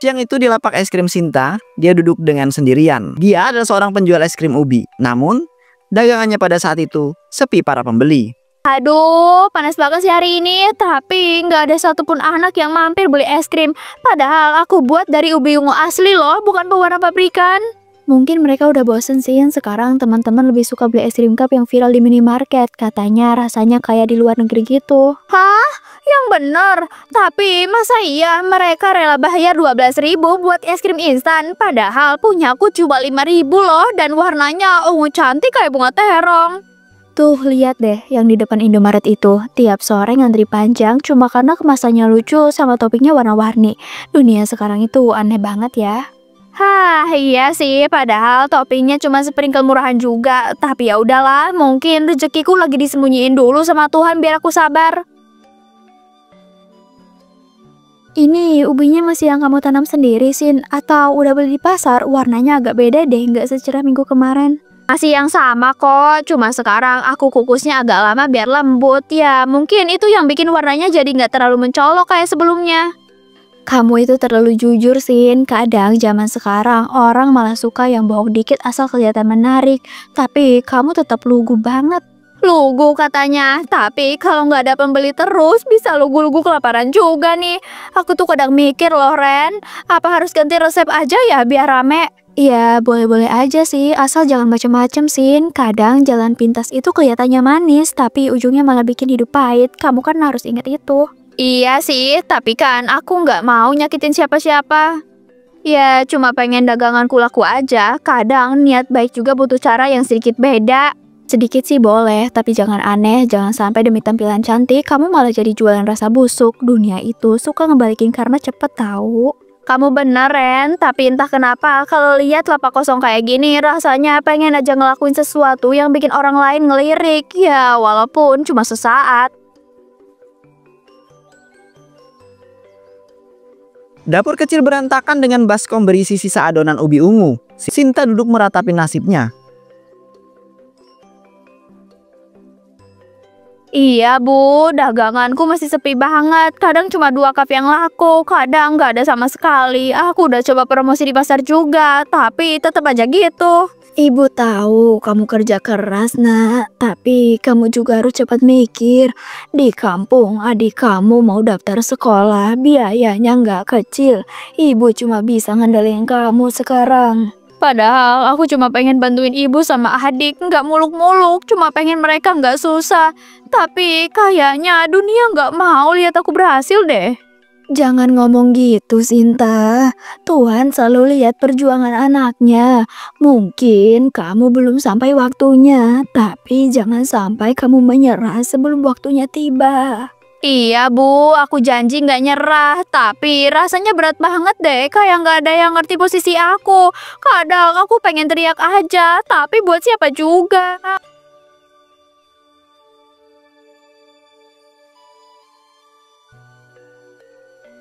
Siang itu di lapak es krim Sinta, dia duduk dengan sendirian. Dia adalah seorang penjual es krim ubi. Namun, dagangannya pada saat itu sepi para pembeli. Aduh, panas banget sih hari ini. Tapi nggak ada satupun anak yang mampir beli es krim. Padahal aku buat dari ubi ungu asli loh, bukan pewarna pabrikan. Mungkin mereka udah bosen sih. Sekarang teman-teman lebih suka beli es krim cup yang viral di minimarket. Katanya rasanya kayak di luar negeri gitu. Hah? Yang bener? Tapi masa iya mereka rela bayar 12.000 buat es krim instan? Padahal punyaku cuma 5.000 loh. Dan warnanya ungu cantik kayak bunga terong. Tuh lihat deh yang di depan Indomaret itu. Tiap sore ngantri panjang cuma karena kemasannya lucu sama toppingnya warna-warni. Dunia sekarang itu aneh banget ya. Hah, iya sih, padahal toppingnya cuma sprinkle murahan juga. Tapi ya udahlah, mungkin rezekiku lagi disembunyiin dulu sama Tuhan biar aku sabar. Ini ubinya masih yang kamu tanam sendiri, Sin? Atau udah beli di pasar? Warnanya agak beda deh, nggak secerah minggu kemarin. Masih yang sama kok, cuma sekarang aku kukusnya agak lama biar lembut. Ya, mungkin itu yang bikin warnanya jadi nggak terlalu mencolok kayak sebelumnya. Kamu itu terlalu jujur, Sin. Kadang zaman sekarang orang malah suka yang bohong dikit asal kelihatan menarik. Tapi kamu tetap lugu banget. Lugu katanya, tapi kalau nggak ada pembeli terus bisa lugu-lugu kelaparan juga nih. Aku tuh kadang mikir loh, Ren, apa harus ganti resep aja ya biar rame? Ya boleh-boleh aja sih, asal jangan macem-macem, Sin. Kadang jalan pintas itu kelihatannya manis, tapi ujungnya malah bikin hidup pahit. Kamu kan harus ingat itu. Iya sih, tapi kan aku nggak mau nyakitin siapa-siapa. Ya, cuma pengen daganganku laku aja. Kadang niat baik juga butuh cara yang sedikit beda. Sedikit sih boleh, tapi jangan aneh. Jangan sampai demi tampilan cantik, kamu malah jadi jualan rasa busuk. Dunia itu suka ngebalikin karma cepet tahu. Kamu bener, Ren. Tapi entah kenapa, kalau lihat lapak kosong kayak gini, rasanya pengen aja ngelakuin sesuatu yang bikin orang lain ngelirik. Ya, walaupun cuma sesaat. Dapur kecil berantakan dengan baskom berisi sisa adonan ubi ungu. Sinta duduk meratapi nasibnya. Iya Bu, daganganku masih sepi banget. Kadang cuma 2 cup yang laku, kadang nggak ada sama sekali. Aku udah coba promosi di pasar juga, tapi tetap aja gitu. Ibu tahu kamu kerja keras, Nak. Tapi kamu juga harus cepat mikir. Di kampung adik kamu mau daftar sekolah, biayanya nggak kecil. Ibu cuma bisa ngandelin kamu sekarang. Padahal aku cuma pengen bantuin ibu sama adik, nggak muluk-muluk, cuma pengen mereka nggak susah. Tapi kayaknya dunia nggak mau lihat aku berhasil deh. Jangan ngomong gitu, Sinta. Tuhan selalu lihat perjuangan anaknya. Mungkin kamu belum sampai waktunya, tapi jangan sampai kamu menyerah sebelum waktunya tiba. Iya Bu, aku janji nggak nyerah. Tapi rasanya berat banget deh, kayak nggak ada yang ngerti posisi aku. Kadang aku pengen teriak aja, tapi buat siapa juga.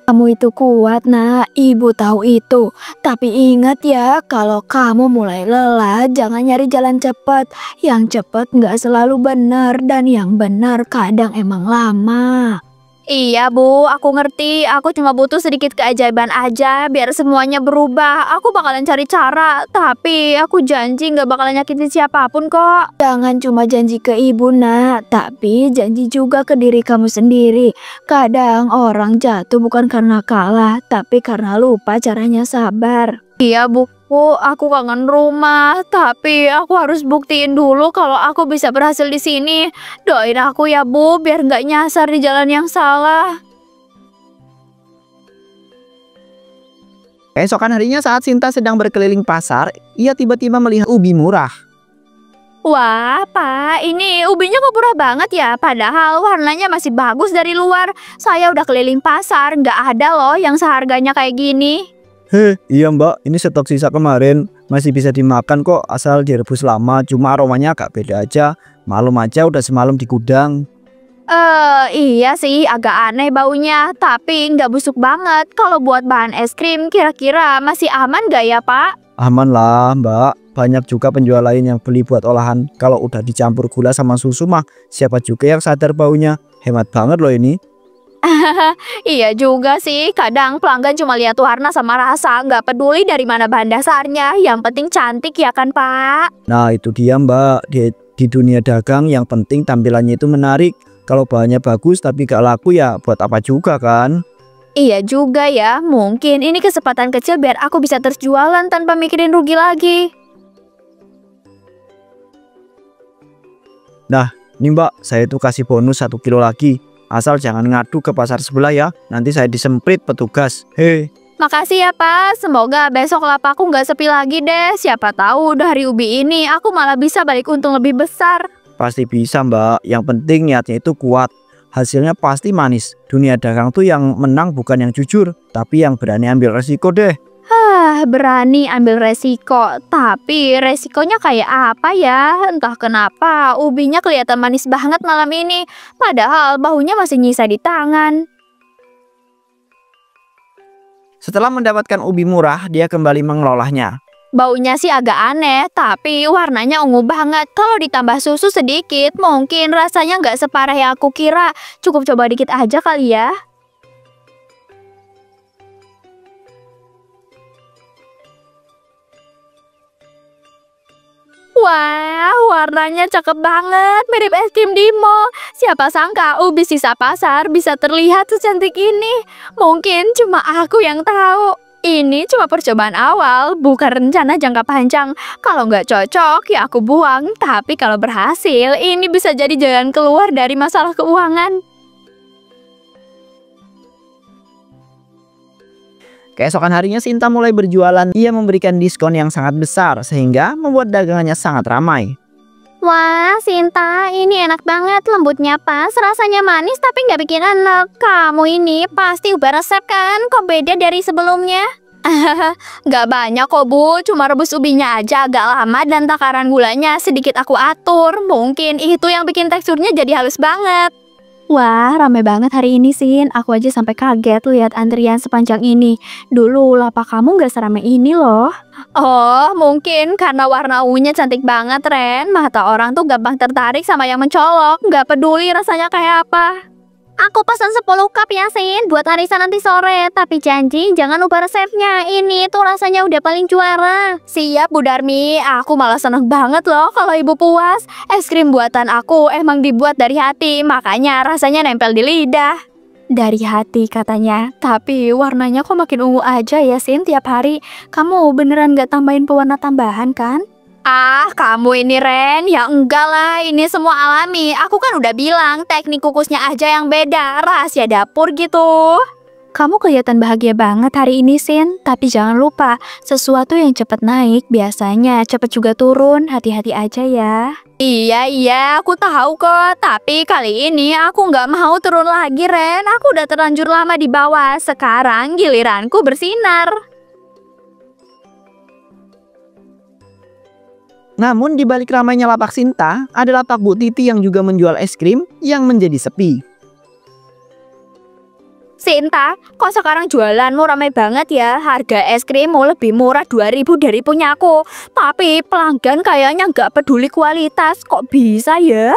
Kamu itu kuat, Nak. Ibu tahu itu. Tapi ingat ya, kalau kamu mulai lelah, jangan nyari jalan cepat. Yang cepat nggak selalu benar, dan yang benar kadang emang lama. Iya Bu, aku ngerti. Aku cuma butuh sedikit keajaiban aja biar semuanya berubah. Aku bakalan cari cara, tapi aku janji nggak bakalan nyakitin siapapun kok. Jangan cuma janji ke ibu, Nak, tapi janji juga ke diri kamu sendiri. Kadang orang jatuh bukan karena kalah, tapi karena lupa caranya sabar. Iya Bu, aku kangen rumah, tapi aku harus buktiin dulu kalau aku bisa berhasil di sini. Doain aku ya Bu, biar nggak nyasar di jalan yang salah. Keesokan harinya saat Sinta sedang berkeliling pasar, ia tiba-tiba melihat ubi murah. Wah, Pak, ini ubinya kok murah banget ya? Padahal warnanya masih bagus dari luar. Saya udah keliling pasar, nggak ada loh yang seharganya kayak gini. Iya Mbak, ini stok sisa kemarin. Masih bisa dimakan kok asal direbus lama. Cuma aromanya agak beda aja. Malum aja udah semalam di gudang. Iya sih agak aneh baunya. Tapi nggak busuk banget. Kalau buat bahan es krim kira-kira masih aman nggak ya Pak? Aman lah Mbak. Banyak juga penjual lain yang beli buat olahan. Kalau udah dicampur gula sama susu mah siapa juga yang sadar baunya. Hemat banget loh ini. Iya juga sih, kadang pelanggan cuma lihat warna sama rasa, nggak peduli dari mana bahan dasarnya. Yang penting cantik ya kan, Pak? Nah itu dia Mbak, di dunia dagang yang penting tampilannya itu menarik. Kalau bahannya bagus tapi gak laku ya buat apa juga kan? Iya juga ya, mungkin ini kesempatan kecil biar aku bisa terus jualan tanpa mikirin rugi lagi. Nah ini Mbak, saya tuh kasih bonus 1 kilo lagi. Asal jangan ngadu ke pasar sebelah ya, nanti saya disemprit petugas. Hei. Makasih ya Pak, semoga besok lapakku nggak sepi lagi deh. Siapa tahu dari ubi ini aku malah bisa balik untung lebih besar. Pasti bisa Mbak, yang penting niatnya itu kuat. Hasilnya pasti manis. Dunia dagang tuh yang menang bukan yang jujur, tapi yang berani ambil resiko deh. Berani ambil resiko, tapi resikonya kayak apa ya? Entah kenapa ubinya kelihatan manis banget malam ini, padahal baunya masih nyisa di tangan. Setelah mendapatkan ubi murah, dia kembali mengelolanya. Baunya sih agak aneh, tapi warnanya ungu banget. Kalau ditambah susu sedikit, mungkin rasanya nggak separah yang aku kira. Cukup coba dikit aja kali ya. Wah, warnanya cakep banget, mirip es krim di mall. Siapa sangka ubi sisa pasar bisa terlihat secantik ini. Mungkin cuma aku yang tahu. Ini cuma percobaan awal, bukan rencana jangka panjang. Kalau nggak cocok, ya aku buang. Tapi kalau berhasil, ini bisa jadi jalan keluar dari masalah keuangan. Keesokan harinya Sinta mulai berjualan. Ia memberikan diskon yang sangat besar sehingga membuat dagangannya sangat ramai. Wah, Sinta, ini enak banget. Lembutnya pas, rasanya manis tapi nggak bikin enak. Kamu ini pasti ubah resep kan? Kok beda dari sebelumnya? Nggak banyak kok, Bu. Cuma rebus ubinya aja agak lama dan takaran gulanya sedikit aku atur. Mungkin itu yang bikin teksturnya jadi halus banget. Wah, rame banget hari ini, Sin. Aku aja sampai kaget lihat antrian sepanjang ini. Dulu lapak kamu nggak serame ini loh. Oh, mungkin karena warna ungunya cantik banget, Ren. Mata orang tuh gampang tertarik sama yang mencolok. Nggak peduli rasanya kayak apa. Aku pesan 10 cup ya, Sin, buat arisan nanti sore. Tapi janji jangan ubah resepnya. Ini tuh rasanya udah paling juara. Siap, Bu Darmi. Aku malah seneng banget loh kalau Ibu puas. Es krim buatan aku emang dibuat dari hati, makanya rasanya nempel di lidah. Dari hati katanya. Tapi warnanya kok makin ungu aja ya, Sin, tiap hari. Kamu beneran gak tambahin pewarna tambahan kan? Ah, kamu ini Ren, ya enggak lah, ini semua alami. Aku kan udah bilang, teknik kukusnya aja yang beda, rahasia dapur gitu. Kamu kelihatan bahagia banget hari ini, Sin. Tapi jangan lupa, sesuatu yang cepat naik biasanya cepat juga turun. Hati-hati aja ya. Iya, aku tahu kok. Tapi kali ini aku nggak mau turun lagi, Ren. Aku udah terlanjur lama di bawah. Sekarang giliranku bersinar. Namun di balik ramainya lapak Sinta, ada lapak Bu Titi yang juga menjual es krim yang menjadi sepi. Sinta, kok sekarang jualanmu ramai banget ya? Harga es krimmu lebih murah 2.000 dari punyaku. Tapi pelanggan kayaknya nggak peduli kualitas. Kok bisa ya?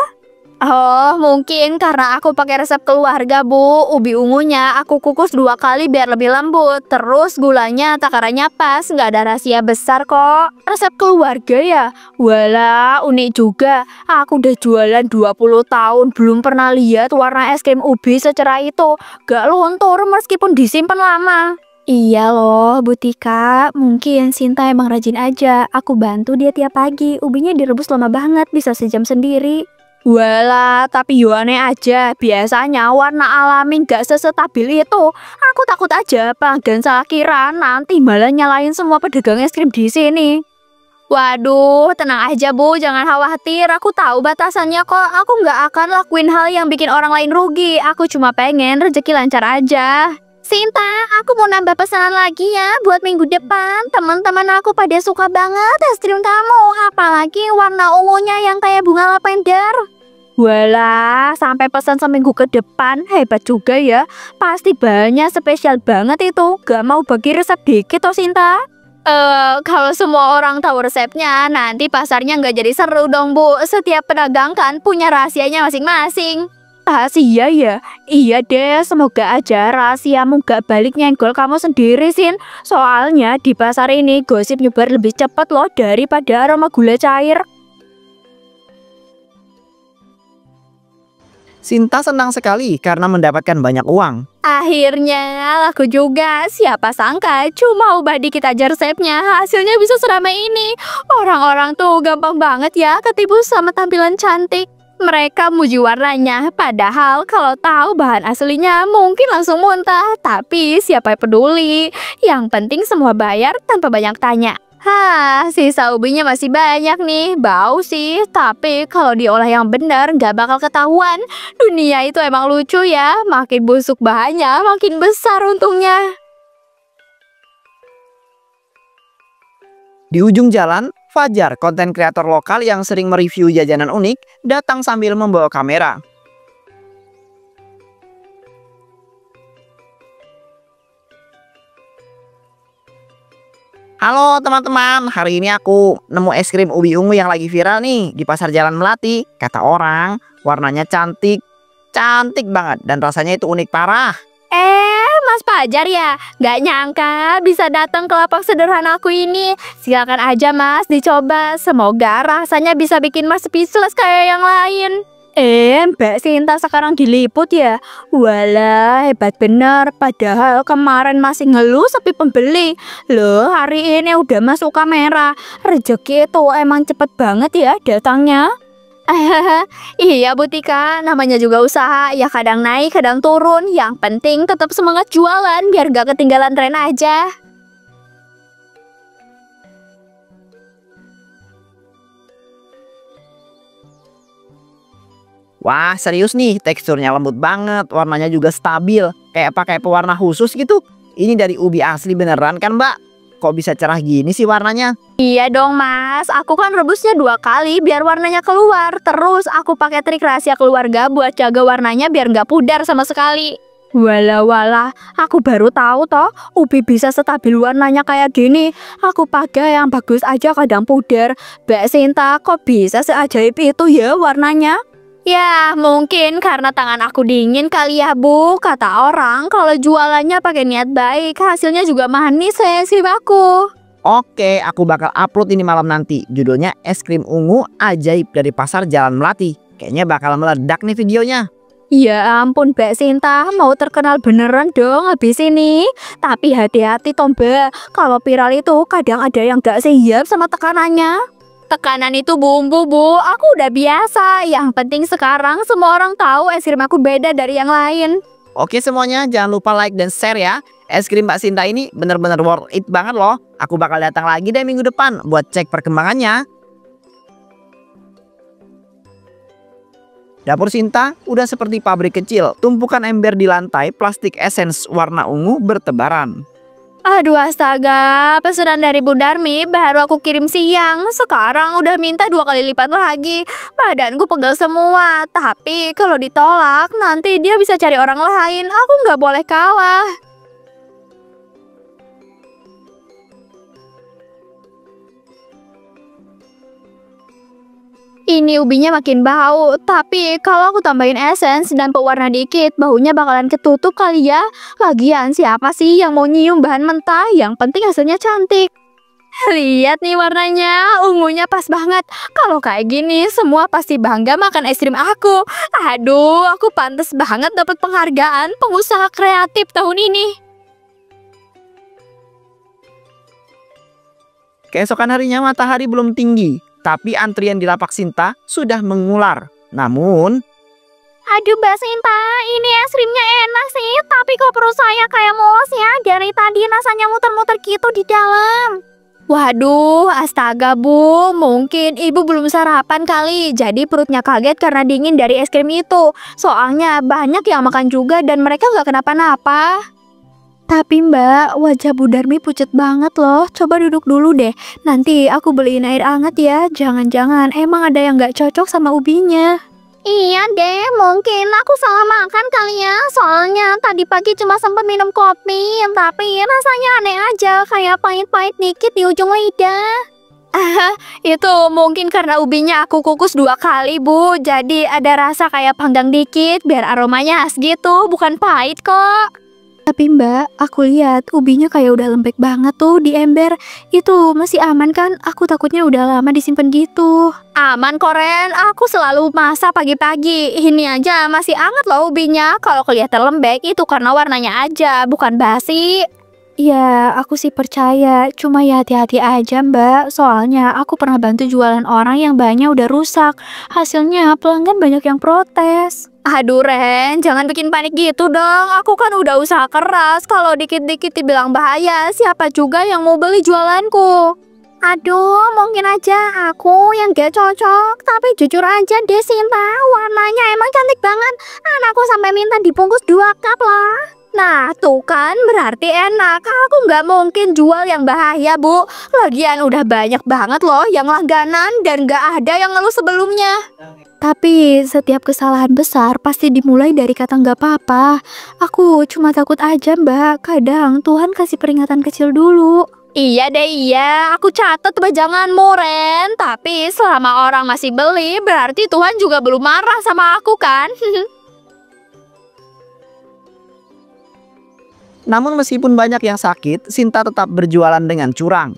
Oh, mungkin karena aku pakai resep keluarga, Bu. Ubi ungunya aku kukus 2 kali biar lebih lembut. Terus gulanya takarannya pas, nggak ada rahasia besar kok. Resep keluarga ya? Walah, unik juga. Aku udah jualan 20 tahun, belum pernah lihat warna es krim ubi secerah itu. Gak luntur meskipun disimpan lama. Iya loh, Bu Tika. Mungkin Sinta emang rajin aja. Aku bantu dia tiap pagi. Ubinya direbus lama banget, bisa sejam sendiri. Walah, tapi aneh aja. Biasanya warna alami gak sesestabil itu. Aku takut aja pelanggan salah kira nanti malah nyalain semua pedagang es krim di sini. Waduh, tenang aja Bu, jangan khawatir. Aku tahu batasannya kok. Aku gak akan lakuin hal yang bikin orang lain rugi. Aku cuma pengen rezeki lancar aja. Sinta, aku mau nambah pesanan lagi ya buat minggu depan. Teman-teman aku pada suka banget es krim kamu. Apalagi warna ungunya yang kayak bunga lavender. Walah, sampai pesan seminggu ke depan, hebat juga ya. Pasti banyak spesial banget itu. Gak mau bagi resep dikit toh, Sinta? Kalau semua orang tahu resepnya, nanti pasarnya nggak jadi seru dong, Bu. Setiap pedagang kan punya rahasianya masing-masing. Rahasia ya? Iya deh, semoga aja rahasiamu gak balik nyenggol kamu sendiri, Sin. Soalnya di pasar ini gosip nyebar lebih cepat loh daripada aroma gula cair. Sinta senang sekali karena mendapatkan banyak uang. Akhirnya laku juga. Siapa sangka cuma ubah dikit aja resepnya, hasilnya bisa seramai ini. Orang-orang tuh gampang banget ya ketipu sama tampilan cantik. Mereka muji warnanya, padahal kalau tahu bahan aslinya mungkin langsung muntah. Tapi siapa yang peduli? Yang penting semua bayar tanpa banyak tanya. Sisa ubinya masih banyak nih. Bau sih, tapi kalau diolah yang benar nggak bakal ketahuan. Dunia itu emang lucu ya. Makin busuk bahannya, makin besar untungnya. Di ujung jalan, Fajar, konten kreator lokal yang sering mereview jajanan unik, datang sambil membawa kamera. Halo teman-teman, hari ini aku nemu es krim ubi ungu yang lagi viral nih di pasar Jalan Melati. Kata orang, warnanya cantik banget dan rasanya itu unik parah. Mas Fajar ya? Gak nyangka bisa datang ke lapak sederhanaku ini. Silakan aja Mas, dicoba. Semoga rasanya bisa bikin Mas speechless kayak yang lain. Mbak Sinta sekarang diliput ya? Walah, hebat bener. Padahal kemarin masih ngeluh sepi pembeli. Loh, hari ini udah masuk kamera. Rezeki itu emang cepet banget ya datangnya. Iya Bu Tika, namanya juga usaha. Ya kadang naik, kadang turun. Yang penting tetap semangat jualan biar gak ketinggalan tren aja. Wah, serius nih, teksturnya lembut banget, warnanya juga stabil, kayak pakai pewarna khusus gitu. Ini dari ubi asli beneran kan, Mbak? Kok bisa cerah gini sih warnanya? Iya dong Mas, aku kan rebusnya 2 kali biar warnanya keluar. Terus aku pakai trik rahasia keluarga buat jaga warnanya biar nggak pudar sama sekali. Walah, aku baru tahu toh ubi bisa stabil warnanya kayak gini. Aku pakai yang bagus aja kadang pudar. Mbak Sinta, kok bisa seajaib itu ya warnanya? Ya, mungkin karena tangan aku dingin kali ya Bu. Kata orang kalau jualannya pakai niat baik, hasilnya juga manis ya sih aku. Oke, aku bakal upload ini malam nanti. Judulnya Es Krim Ungu Ajaib dari Pasar Jalan Melati. Kayaknya bakal meledak nih videonya. Ya ampun Mbak Sinta, mau terkenal beneran dong habis ini. Tapi hati-hati toh Mbak, kalau viral itu kadang ada yang gak siap sama tekanannya. Tekanan itu bumbu Bu, aku udah biasa. Yang penting sekarang semua orang tahu es krim aku beda dari yang lain. Oke semuanya, jangan lupa like dan share ya. Es krim Mbak Sinta ini bener-bener worth it banget loh. Aku bakal datang lagi deh minggu depan buat cek perkembangannya. Dapur Sinta udah seperti pabrik kecil. Tumpukan ember di lantai, plastik essence warna ungu bertebaran. Aduh astaga, pesanan dari Bu Darmi baru aku kirim siang. Sekarang udah minta 2 kali lipat lagi. Badanku pegel semua. Tapi kalau ditolak nanti dia bisa cari orang lain. Aku nggak boleh kalah. Ini ubinya makin bau, tapi kalau aku tambahin essence dan pewarna dikit, baunya bakalan ketutup kali ya. Lagian siapa sih yang mau nyium bahan mentah? Yang penting hasilnya cantik. Lihat nih warnanya, ungunya pas banget. Kalau kayak gini, semua pasti bangga makan es krim aku. Aduh, aku pantas banget dapat penghargaan pengusaha kreatif tahun ini. Keesokan harinya matahari belum tinggi, tapi antrian di lapak Sinta sudah mengular. Namun, aduh Mbak Sinta, ini es krimnya enak sih, tapi kok perut saya kayak mules ya. Dari tadi rasanya muter-muter gitu di dalam. Waduh, astaga Bu, mungkin Ibu belum sarapan kali, jadi perutnya kaget karena dingin dari es krim itu. Soalnya banyak yang makan juga dan mereka nggak kenapa-napa. Tapi Mbak, wajah Bu Darmi pucet banget loh. Coba duduk dulu deh. Nanti aku beliin air hangat ya. Jangan-jangan emang ada yang gak cocok sama ubinya. Iya deh, mungkin aku salah makan kali ya. Soalnya tadi pagi cuma sempat minum kopi. Tapi rasanya aneh aja, kayak pahit-pahit dikit di ujung lidah. Itu mungkin karena ubinya aku kukus 2 kali, Bu. Jadi ada rasa kayak panggang dikit biar aromanya khas gitu, bukan pahit kok. Tapi Mbak, aku lihat ubinya kayak udah lembek banget tuh di ember. Itu masih aman kan? Aku takutnya udah lama disimpan gitu. Aman kok, Ren. Aku selalu masak pagi-pagi. Ini aja masih hangat loh ubinya. Kalau kelihatan lembek itu karena warnanya aja, bukan basi. Ya, aku sih percaya. Cuma ya hati-hati aja, Mbak. Soalnya aku pernah bantu jualan orang yang bahannya udah rusak. Hasilnya pelanggan banyak yang protes. Aduh, Ren, jangan bikin panik gitu dong. Aku kan udah usaha keras. Kalau dikit-dikit dibilang bahaya, siapa juga yang mau beli jualanku? Aduh, mungkin aja aku yang gak cocok. Tapi jujur aja deh, Sinta, warnanya emang cantik banget. Anakku sampai minta dibungkus 2 cup lah. Nah, tuh kan berarti enak. Aku nggak mungkin jual yang bahaya, Bu. Lagian udah banyak banget loh yang langganan dan nggak ada yang ngeluh sebelumnya. Tapi setiap kesalahan besar pasti dimulai dari kata nggak apa-apa. Aku cuma takut aja, Mbak. Kadang Tuhan kasih peringatan kecil dulu. Iya deh, iya. Aku catat wejanganmu, Ren. Tapi selama orang masih beli, berarti Tuhan juga belum marah sama aku kan? Namun meskipun banyak yang sakit, Sinta tetap berjualan dengan curang.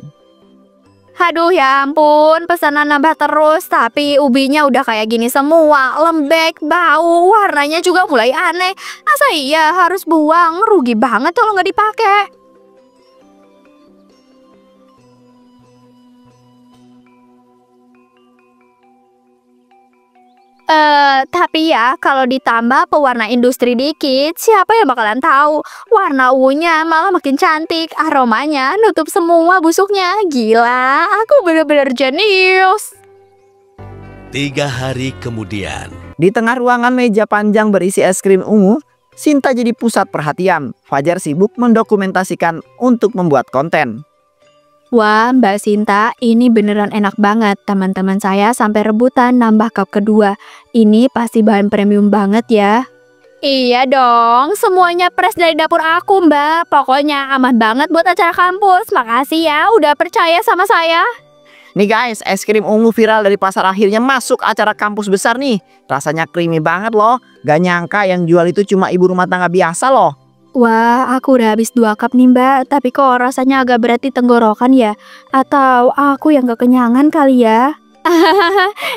Aduh ya ampun, pesanan nambah terus. Tapi ubinya udah kayak gini semua. Lembek, bau, warnanya juga mulai aneh. Masa iya harus buang? Rugi banget kalau nggak dipakai. Tapi ya kalau ditambah pewarna industri dikit, siapa yang bakalan tahu? Warna ungunya malah makin cantik, aromanya nutup semua busuknya. Gila, aku bener-bener jenius. 3 hari kemudian. Di tengah ruangan meja panjang berisi es krim ungu, Sinta jadi pusat perhatian. Fajar sibuk mendokumentasikan untuk membuat konten. Wah, Mbak Sinta, ini beneran enak banget. Teman-teman saya sampai rebutan nambah cup kedua. Ini pasti bahan premium banget ya. Iya dong, semuanya fresh dari dapur aku, Mbak. Pokoknya aman banget buat acara kampus. Makasih ya udah percaya sama saya. Nih guys, es krim ungu viral dari pasar akhirnya masuk acara kampus besar nih. Rasanya creamy banget loh. Gak nyangka yang jual itu cuma ibu rumah tangga biasa loh. Wah, aku udah habis 2 cup nih, Mbak. Tapi kok rasanya agak berat di tenggorokan ya? Atau aku yang kekenyangan kali ya?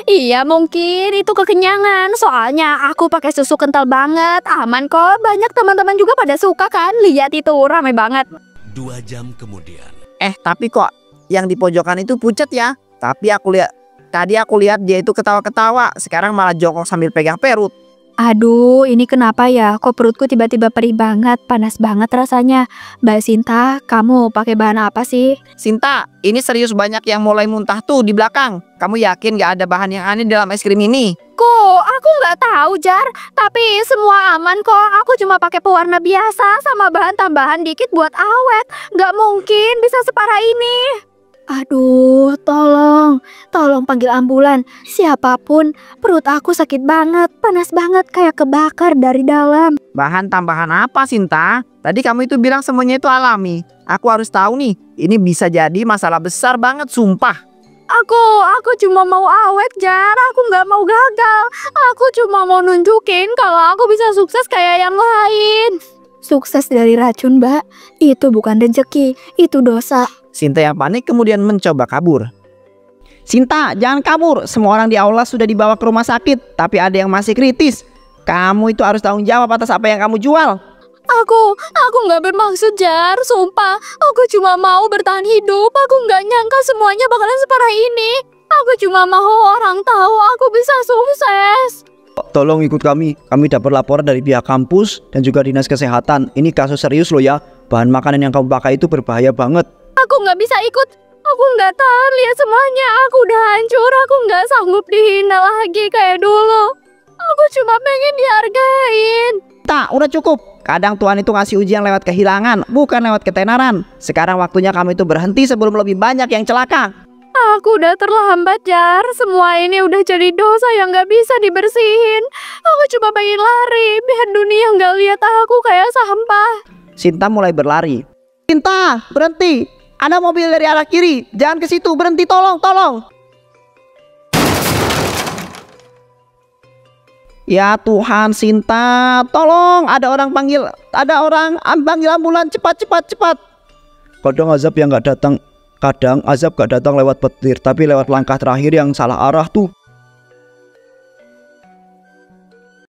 Iya, mungkin itu kekenyangan. Soalnya aku pakai susu kental banget. Aman kok, banyak teman-teman juga pada suka kan? Lihat itu, rame banget. 2 jam kemudian. Tapi kok yang di pojokan itu pucat ya? Tadi aku lihat dia itu ketawa-ketawa. Sekarang malah jongkok sambil pegang perut. Aduh, ini kenapa ya? Kok perutku tiba-tiba perih banget, panas banget rasanya. Mbak Sinta, kamu pakai bahan apa sih? Sinta, ini serius banyak yang mulai muntah tuh di belakang. Kamu yakin gak ada bahan yang aneh dalam es krim ini? Kok aku nggak tahu, Jar. Tapi semua aman kok. Aku cuma pakai pewarna biasa sama bahan tambahan dikit buat awet. Nggak mungkin bisa separah ini. Aduh, tolong panggil ambulan. Siapapun, perut aku sakit banget, panas banget kayak kebakar dari dalam. Bahan tambahan apa, Sinta? Tadi kamu itu bilang semuanya itu alami. Aku harus tahu nih, ini bisa jadi masalah besar banget, sumpah. Aku cuma mau awet, Jar. Aku nggak mau gagal. Aku cuma mau nunjukin kalau aku bisa sukses kayak yang lain. Sukses dari racun, Mbak. Itu bukan rezeki, itu dosa. Sinta yang panik kemudian mencoba kabur. Sinta, jangan kabur. Semua orang di aula sudah dibawa ke rumah sakit, tapi ada yang masih kritis. Kamu itu harus tanggung jawab atas apa yang kamu jual. Aku nggak bermaksud, Jar. Sumpah, aku cuma mau bertahan hidup. Aku nggak nyangka semuanya bakalan separah ini. Aku cuma mau orang tahu aku bisa sukses. Tolong ikut kami dapat laporan dari pihak kampus dan juga dinas kesehatan. Ini kasus serius loh ya. Bahan makanan yang kamu pakai itu berbahaya banget. Aku nggak bisa ikut. Aku nggak tahan lihat semuanya. Aku udah hancur. Aku nggak sanggup dihina lagi kayak dulu. Aku cuma pengen dihargain. Tak, udah cukup. Kadang Tuhan itu ngasih ujian lewat kehilangan, bukan lewat ketenaran. Sekarang waktunya kamu itu berhenti sebelum lebih banyak yang celaka. Aku udah terlambat, Jar. Semua ini udah jadi dosa yang gak bisa dibersihin. Aku cuma pengen lari biar dunia gak lihat aku kayak sampah. Sinta mulai berlari. Sinta, berhenti. ada mobil dari arah kiri. Jangan ke situ, berhenti, tolong, tolong. Ya Tuhan, Sinta, tolong, ada orang panggil ambulan, cepat, cepat, cepat. Kadang azab yang nggak datang, kadang azab gak datang lewat petir, tapi lewat langkah terakhir yang salah arah tuh.